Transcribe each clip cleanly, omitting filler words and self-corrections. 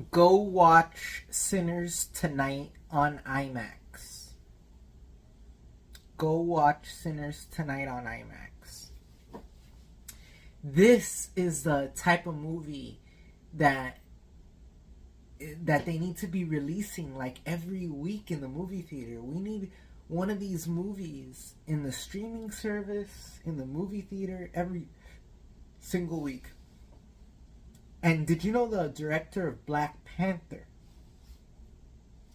Go watch Sinners tonight on IMAX. Go watch Sinners tonight on IMAX. This is the type of movie that they need to be releasing like every week in the movie theater. We need one of these movies in the streaming service, in the movie theater every single week. And did you know the director of Black Panther,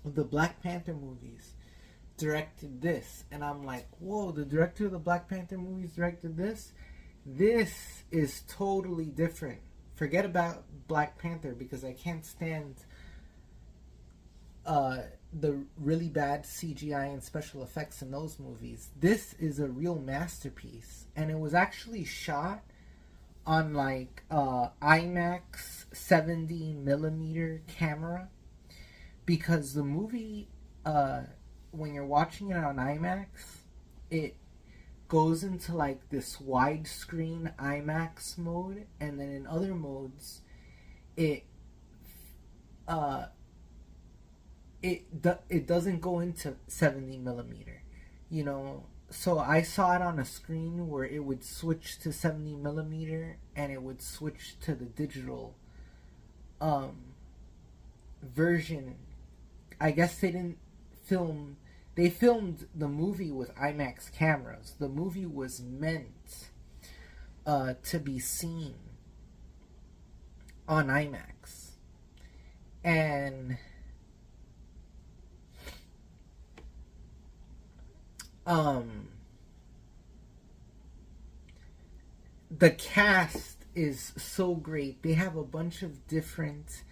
the Black Panther movies, directed this? And I'm like, whoa, the director of the Black Panther movies directed this? This is totally different. Forget about Black Panther because I can't stand the really bad CGI and special effects in those movies. This is a real masterpiece. And it was actually shot on like IMAX 70 millimeter camera, because the movie, when you're watching it on IMAX, it goes into like this widescreen IMAX mode, and then in other modes it doesn't go into 70 millimeter, you know. So I saw it on a screen where it would switch to 70 millimeter and it would switch to the digital version. I guess they didn't film. They filmed the movie with IMAX cameras. The movie was meant to be seen on IMAX, and the cast is so great. They have a bunch of different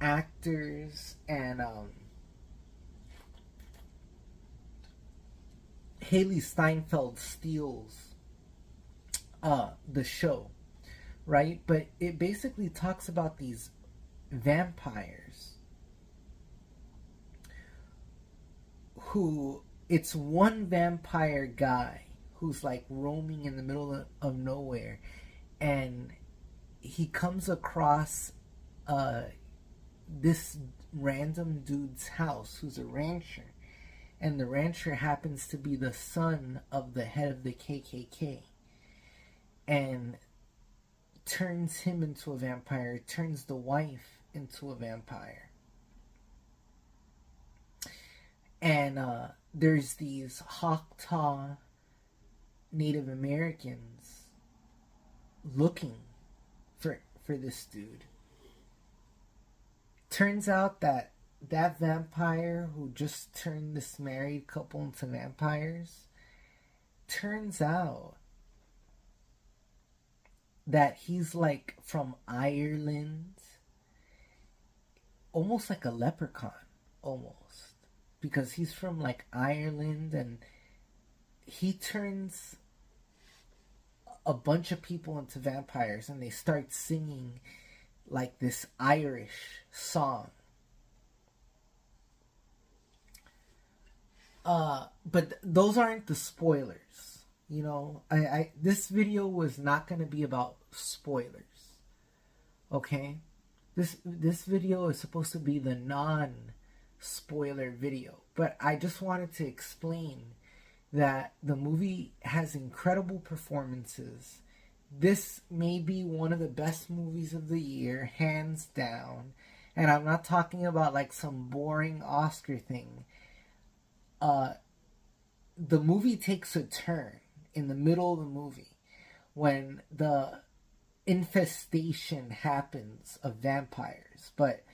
actors, and Hailee Steinfeld steals the show, right? But it basically talks about these vampires who, it's one vampire guy who's like roaming in the middle of nowhere, and he comes across this random dude's house who's a rancher, and the rancher happens to be the son of the head of the KKK, and turns him into a vampire, turns the wife into a vampire. And there's these Choctaw Native Americans looking for this dude. Turns out that vampire who just turned this married couple into vampires, turns out that he's like from Ireland, almost like a leprechaun, almost, because he's from like Ireland, and he turns a bunch of people into vampires, and they start singing like this Irish song. But those aren't the spoilers. You know, I this video was not going to be about spoilers. Okay? This video is supposed to be the non-spoiler video. But I just wanted to explain that the movie has incredible performances. This may be one of the best movies of the year, hands down. And I'm not talking about like some boring Oscar thing. The movie takes a turn in the middle of the movie when the infestation happens of vampires. But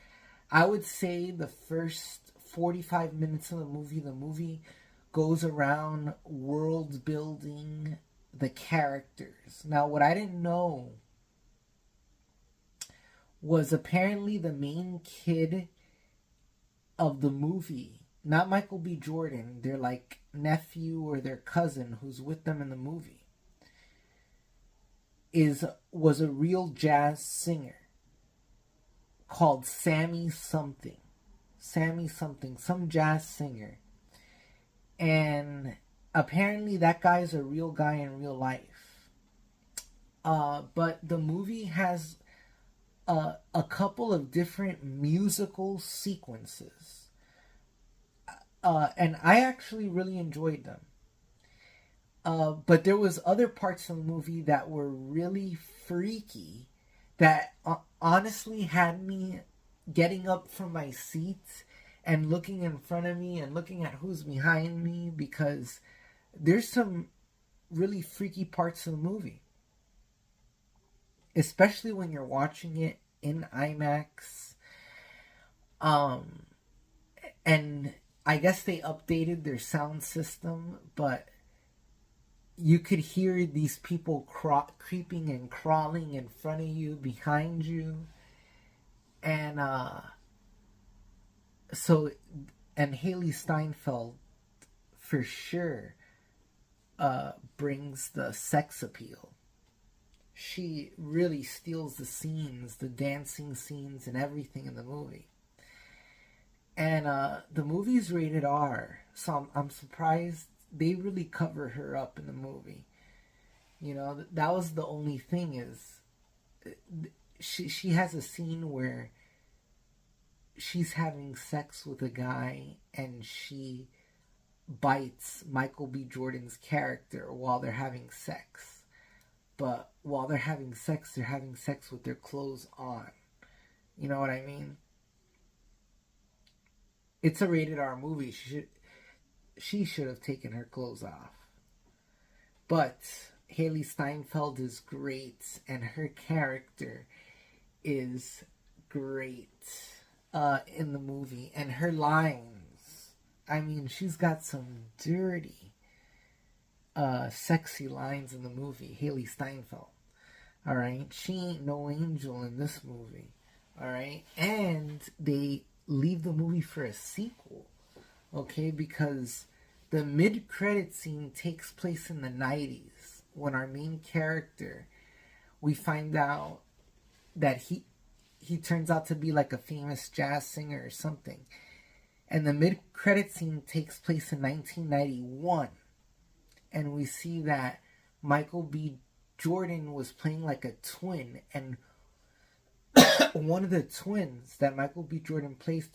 I would say the first 45 minutes of the movie goes around world building the characters. Now, what I didn't know was apparently the main kid of the movie, not Michael B. Jordan, their like nephew or their cousin who's with them in the movie, was a real jazz singer called Sammy something, some jazz singer. And apparently that guy's a real guy in real life. But the movie has a couple of different musical sequences, and I actually really enjoyed them. But there was other parts of the movie that were really freaky that honestly had me getting up from my seat and looking in front of me and looking at who's behind me, because there's some really freaky parts of the movie, especially when you're watching it in IMAX. And I guess they updated their sound system, but you could hear these people creeping and crawling in front of you, behind you. And so, and Hailee Steinfeld for sure brings the sex appeal. She really steals the scenes, the dancing scenes and everything in the movie. And the movie's rated R, so I'm surprised they really cover her up in the movie. You know, that was the only thing, is she has a scene where she's having sex with a guy and she bites Michael B. Jordan's character while they're having sex. But while they're having sex with their clothes on. You know what I mean? It's a rated R movie. She should have taken her clothes off. But Hailee Steinfeld is great, and her character is great in the movie. And her lines, I mean, she's got some dirty, sexy lines in the movie, Hailee Steinfeld. Alright? She ain't no angel in this movie. Alright? And they leave the movie for a sequel. Okay? Because the mid-credit scene takes place in the 90s, when our main character, we find out that he turns out to be like a famous jazz singer or something. And the mid-credit scene takes place in 1991. And we see that Michael B. Jordan was playing like a twin. And one of the twins that Michael B. Jordan plays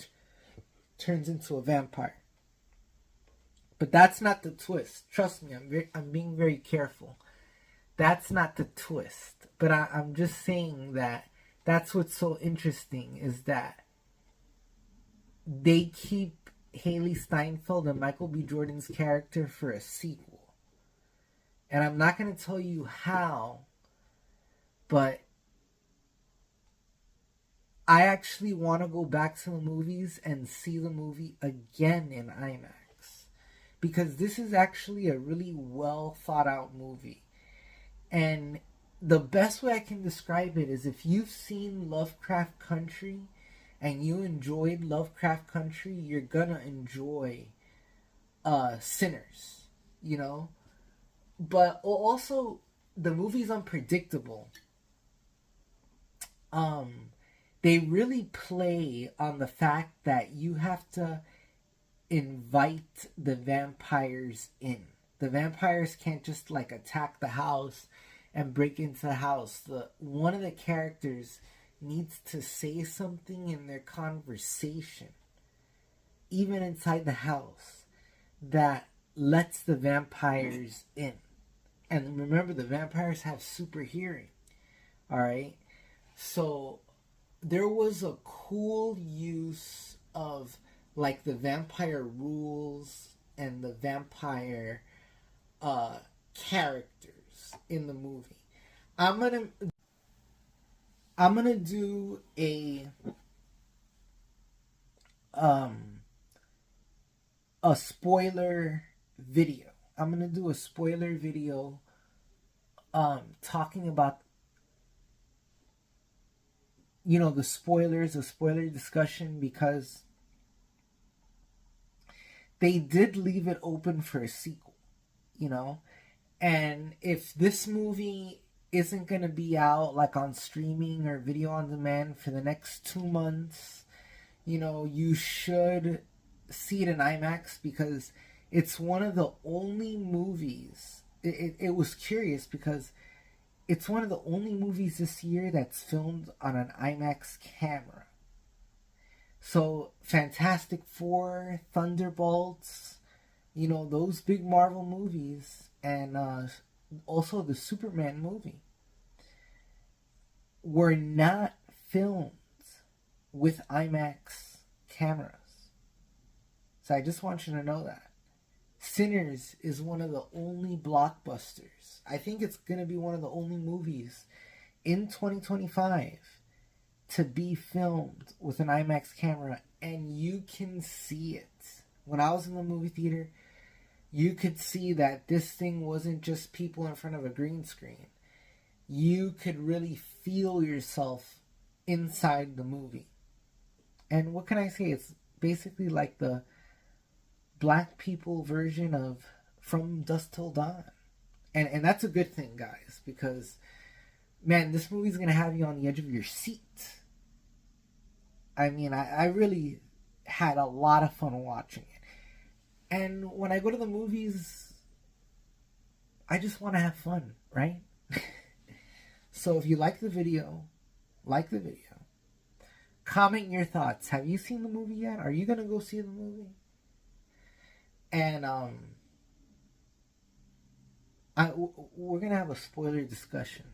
turns into a vampire. But that's not the twist. Trust me, I'm being very careful. That's not the twist. But I'm just saying that that's what's so interesting, is that they keep Hailee Steinfeld and Michael B. Jordan's character for a sequel. And I'm not going to tell you how, but I actually want to go back to the movies and see the movie again in IMAX. Because this is actually a really well thought out movie. And the best way I can describe it is, if you've seen Lovecraft Country and you enjoyed Lovecraft Country, you're gonna enjoy Sinners, you know? But also, the movie's unpredictable. They really play on the fact that you have to invite the vampires in. The vampires can't just like attack the house and break into the house. One of the characters needs to say something in their conversation, even inside the house, that lets the vampires in. And remember, the vampires have super hearing. Alright? So there was a cool use of like the vampire rules and the vampire characters in the movie. I'm gonna do a spoiler video. I'm gonna do a spoiler video talking about, you know, the spoilers, a spoiler discussion, because they did leave it open for a sequel, you know? And if this movie isn't going to be out like on streaming or video on demand for the next 2 months, you know, you should see it in IMAX, because it's one of the only movies. It was curious because It's one of the only movies this year that's filmed on an IMAX camera. So, Fantastic Four, Thunderbolts, you know, those big Marvel movies, and also the Superman movie were not filmed with IMAX cameras. So I just want you to know that. Sinners is one of the only blockbusters. I think it's going to be one of the only movies in 2025 to be filmed with an IMAX camera, and you can see it. When I was in the movie theater, you could see that this thing wasn't just people in front of a green screen. You could really feel yourself inside the movie. And what can I say? It's basically like the black people version of From Dusk Till Dawn. And that's a good thing, guys, because, man, this movie's going to have you on the edge of your seat. I mean, I really had a lot of fun watching it. And when I go to the movies, I just want to have fun, right? So if you like the video, like the video. Comment your thoughts. Have you seen the movie yet? Are you going to go see the movie? And we're going to have a spoiler discussion